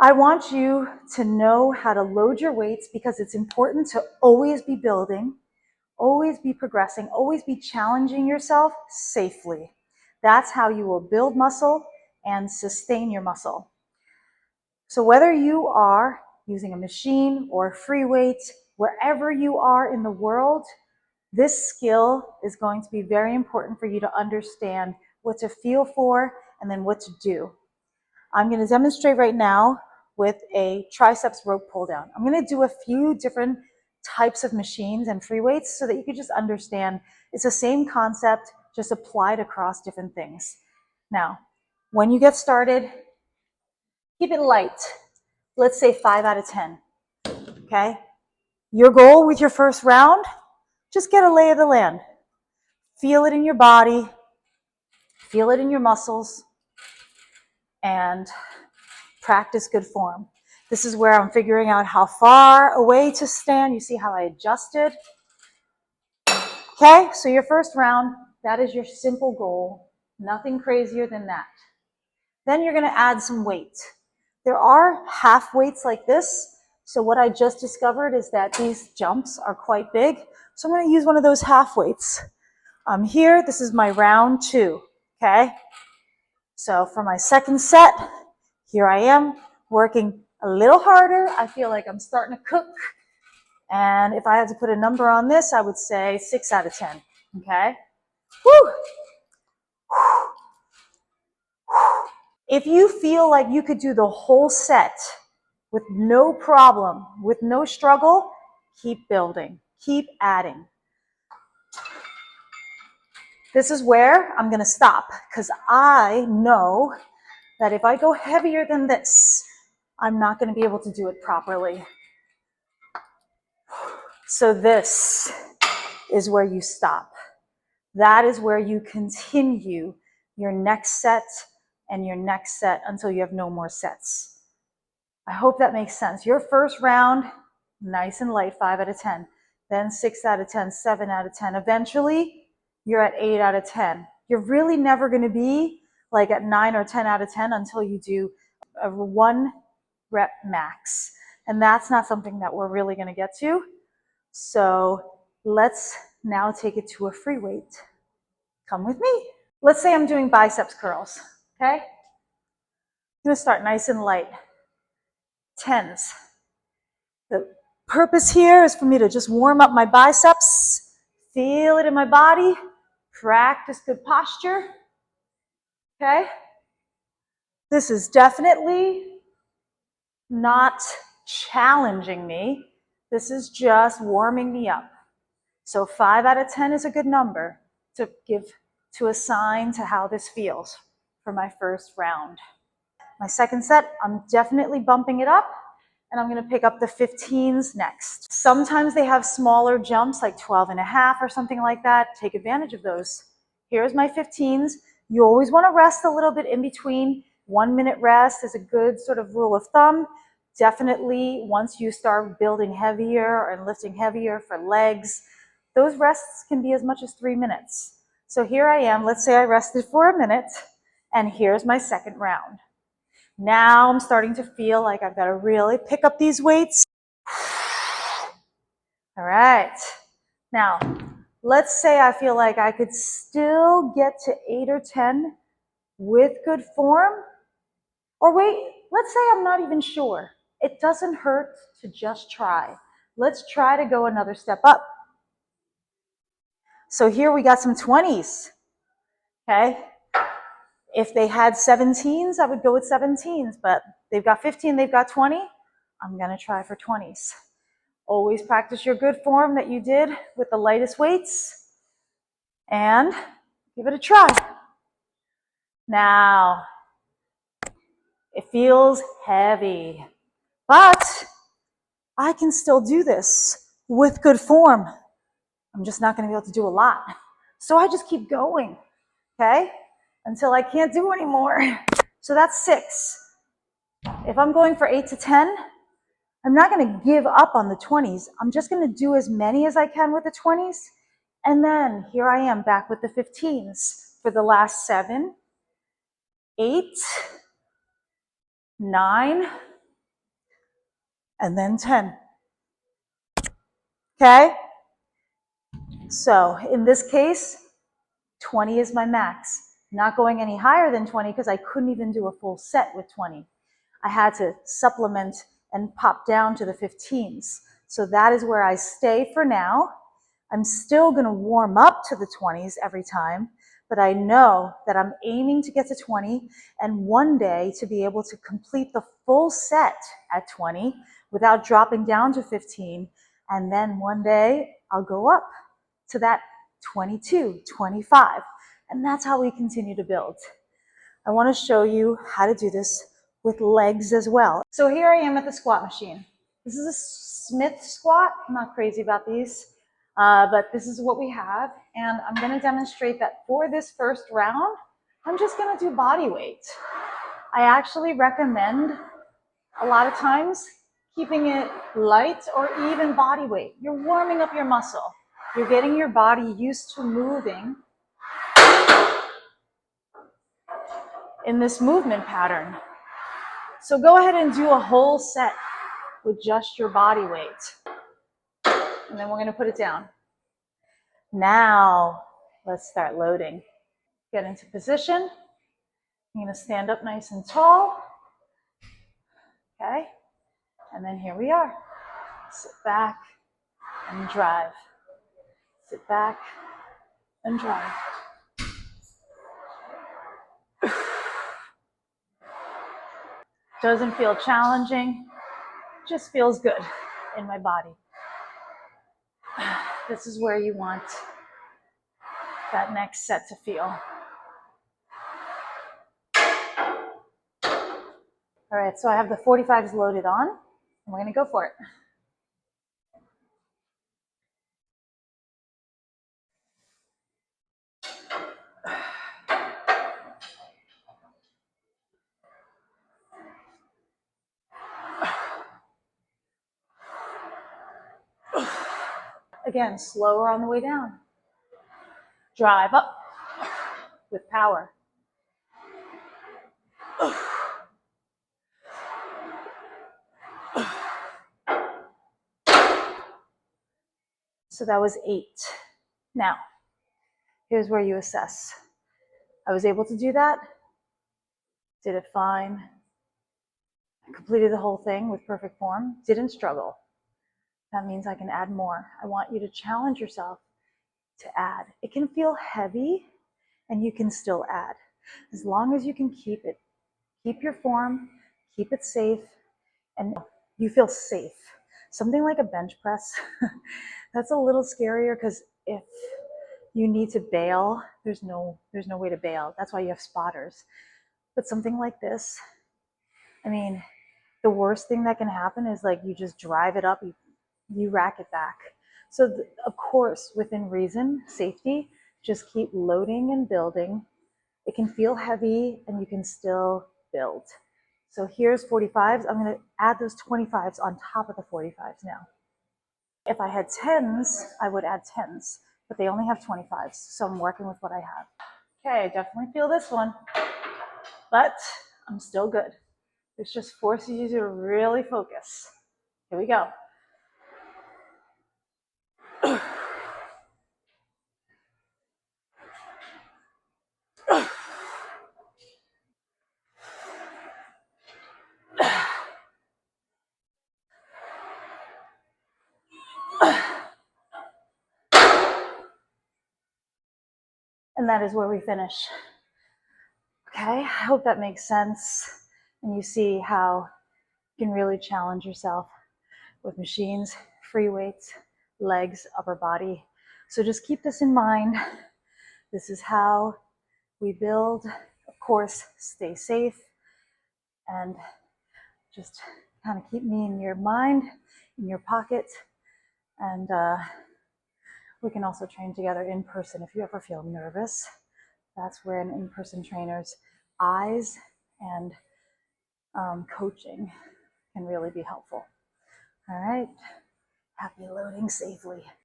I want you to know how to load your weights because it's important to always be building, always be progressing, always be challenging yourself safely. That's how you will build muscle and sustain your muscle. So whether you are using a machine or free weights, wherever you are in the world, this skill is going to be very important for you to understand what to feel for and then what to do. I'm going to demonstrate right now with a triceps rope pull down. I'm going to do a few different types of machines and free weights so that you can just understand it's the same concept, just applied across different things. Now, when you get started, keep it light. Let's say 5 out of 10, okay? Your goal with your first round, just get a lay of the land. Feel it in your body, feel it in your muscles, and practice good form. This is where I'm figuring out how far away to stand. You see how I adjusted? Okay, so your first round, that is your simple goal. Nothing crazier than that. Then you're going to add some weight. There are half weights like this. So what I just discovered is that these jumps are quite big. So I'm going to use one of those half weights. Here, this is my round 2, okay? So for my second set, here I am working a little harder. I feel like I'm starting to cook. And if I had to put a number on this, I would say 6 out of 10, okay? Woo! If you feel like you could do the whole set with no problem, with no struggle, keep building, keep adding. This is where I'm gonna stop because I know that if I go heavier than this, I'm not gonna be able to do it properly. So this is where you stop. That is where you continue your next set and your next set until you have no more sets. I hope that makes sense. Your first round, nice and light, 5 out of 10. Then 6 out of 10, 7 out of 10. Eventually, you're at 8 out of 10. You're really never going to be like at 9 or 10 out of 10 until you do a 1 rep max. And that's not something that we're really going to get to. So let's now take it to a free weight. Come with me. Let's say I'm doing biceps curls, okay? I'm going to start nice and light. 10s. The purpose here is for me to just warm up my biceps, feel it in my body, practice good posture, okay? This is definitely not challenging me. This is just warming me up. So 5 out of 10 is a good number to give, to assign to how this feels for my first round. My second set, I'm definitely bumping it up, and I'm going to pick up the 15s next. Sometimes they have smaller jumps like 12 and a half or something like that. Take advantage of those. Here's my 15s. You always want to rest a little bit in between. 1 minute rest is a good sort of rule of thumb. Definitely once you start building heavier and lifting heavier for legs, those rests can be as much as 3 minutes. So here I am. Let's say I rested for a minute, and here's my second round. Now I'm starting to feel like I've got to really pick up these weights. All right. Now, let's say I feel like I could still get to 8 or 10 with good form. Or wait, let's say I'm not even sure. It doesn't hurt to just try. Let's try to go another step up. So here we got some 20s. Okay. If they had 17s, I would go with 17s, but they've got 15, they've got 20. I'm going to try for 20s. Always practice your good form that you did with the lightest weights and give it a try. Now, it feels heavy, but I can still do this with good form. I'm just not going to be able to do a lot. So I just keep going, okay, until I can't do anymore. So that's 6. If I'm going for 8 to 10, I'm not going to give up on the 20s. I'm just going to do as many as I can with the 20s. And then here I am back with the 15s for the last 7, 8, 9, and then 10. Okay? So in this case, 20 is my max. Not going any higher than 20 because I couldn't even do a full set with 20. I had to supplement and pop down to the 15s. So that is where I stay for now. I'm still going to warm up to the 20s every time, but I know that I'm aiming to get to 20 and one day to be able to complete the full set at 20 without dropping down to 15. And then one day I'll go up to that 22, 25. And that's how we continue to build. I want to show you how to do this with legs as well. So here I am at the squat machine. This is a Smith squat. I'm not crazy about these, but this is what we have. And I'm going to demonstrate that for this first round, I'm just going to do body weight. I actually recommend a lot of times keeping it light or even body weight. You're warming up your muscle. You're getting your body used to moving in this movement pattern. So go ahead and do a whole set with just your body weight. And then we're going to put it down. Now, let's start loading. Get into position. I'm going to stand up nice and tall. Okay? And then here we are. Sit back and drive. Sit back and drive. Doesn't feel challenging, just feels good in my body. This is where you want that next set to feel. All right, so I have the 45s loaded on, and we're gonna go for it. Again, slower on the way down. Drive up with power. So that was 8. Now, here's where you assess. I was able to do that, did it fine, completed the whole thing with perfect form, didn't struggle. That means I can add more. I want you to challenge yourself to add. It can feel heavy, and you can still add. As long as you can keep it, keep your form, keep it safe, and you feel safe. Something like a bench press, that's a little scarier because if you need to bail, there's no way to bail. That's why you have spotters. But something like this, I mean, the worst thing that can happen is like you just drive it up, you rack it back. So of course, within reason, safety, just keep loading and building. It can feel heavy and you can still build. So here's 45s. I'm going to add those 25s on top of the 45s now. If I had 10s, I would add 10s, but they only have 25s. So I'm working with what I have. Okay, I definitely feel this one, but I'm still good. This just forces you to really focus. Here we go. And that is where we finish. Okay, I hope that makes sense. And you see how you can really challenge yourself with machines, free weights, legs, upper body. So just keep this in mind. This is how we build. Of course, stay safe and just kind of keep me in your mind, in your pocket. And we can also train together in person if you ever feel nervous. That's where an in-person trainer's eyes and coaching can really be helpful. All right, happy loading safely.